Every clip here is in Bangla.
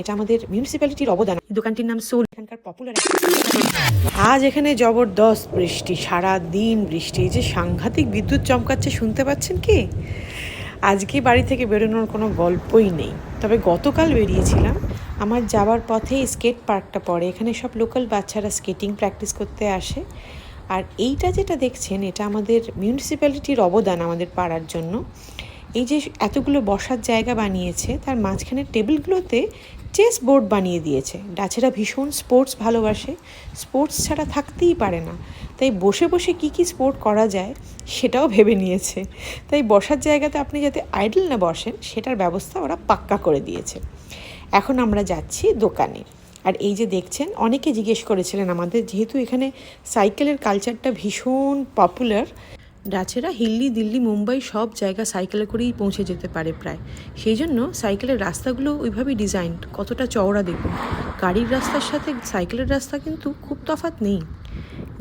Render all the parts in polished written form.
এটা আমাদের মিউনিসিপ্যালিটির অবদান। দোকানটির নাম সোল, এখানকার পপুলার। আজ এখানে জবরদস্ত বৃষ্টি, সারা দিন বৃষ্টি, এই যে সাংঘাতিক বিদ্যুৎ চমকাচ্ছে, শুনতে পাচ্ছেন কি? আজকে বাড়ি থেকে বেরোনোর কোনো গল্পই নেই, তবে গতকাল বেরিয়েছিলাম। আমার যাওয়ার পথে স্কেট পার্কটা পড়ে, এখানে সব লোকাল বাচ্চারা স্কেটিং প্র্যাকটিস করতে আসে। আর এইটা যেটা দেখছেন, এটা আমাদের মিউনিসিপ্যালিটির অবদান আমাদের পাড়ার জন্য। এই যে এতগুলো বসার জায়গা বানিয়েছে, তার মাঝখানের টেবিলগুলোতে চেস বোর্ড বানিয়ে দিয়েছে। ডাচেরা ভীষণ স্পোর্টস ভালোবাসে, স্পোর্টস ছাড়া থাকতেই পারে না, তাই বসে বসে কী কী স্পোর্ট করা যায় সেটাও ভেবে নিয়েছে। তাই বসার জায়গাতে আপনি যাতে আইডল না বসেন সেটার ব্যবস্থা ওরা পাক্কা করে দিয়েছে। এখন আমরা যাচ্ছি দোকানে। আর এই যে দেখছেন, অনেকে জিজ্ঞেস করেছিলেন আমাদের, যেহেতু এখানে সাইকেলের কালচারটা ভীষণ পপুলার, ডাচেরা হিল্লি, দিল্লি, মুম্বাই সব জায়গা সাইকেলে করেই পৌঁছে যেতে পারে প্রায়। সেই জন্য সাইকেলের রাস্তাগুলো ওইভাবেই ডিজাইন, কতটা চওড়া দেখুন। গাড়ির রাস্তার সাথে সাইকেলের রাস্তা কিন্তু খুব তফাৎ নেই।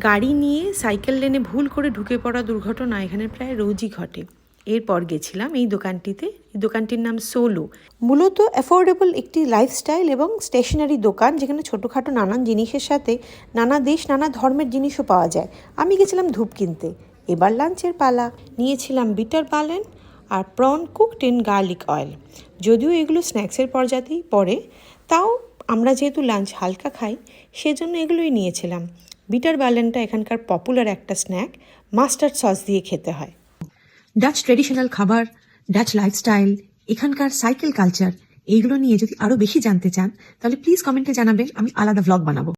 গাড়ি নিয়ে সাইকেল লেনে ভুল করে ঢুকে পড়া দুর্ঘটনা এখানে প্রায় রোজই ঘটে। এরপর গেছিলাম এই দোকানটিতে। এই দোকানটির নাম সোলো। মূলত অ্যাফোর্ডেবল একটি লাইফস্টাইল এবং স্টেশনারি দোকান, যেখানে ছোটোখাটো নানান জিনিসের সাথে নানা দেশ, নানা ধর্মের জিনিসও পাওয়া যায়। আমি গেছিলাম ধূপ কিনতে। এবার লাঞ্চের পালা। নিয়েছিলাম বিটার বালেন আর prawn cooked in garlic oil. যদিও এগুলো স্ন্যাক্সের পর্যায়েই পড়ে, তাও আমরা যেহেতু লাঞ্চ হালকা খাই, সেজন্য এগুলোই নিয়েছিলাম। বিটার বালেনটা এখানকার পপুলার একটা স্ন্যাক, মাস্টার্ড সস দিয়ে খেতে হয়। ডাচ ট্রেডিশনাল খাবার, ডাচ লাইফস্টাইল, এখানকার সাইকেল কালচার, এইগুলো নিয়ে যদি আরও বেশি জানতে চান তাহলে প্লিজ কমেন্টে জানাবেন, আমি আলাদা ভ্লগ বানাবো।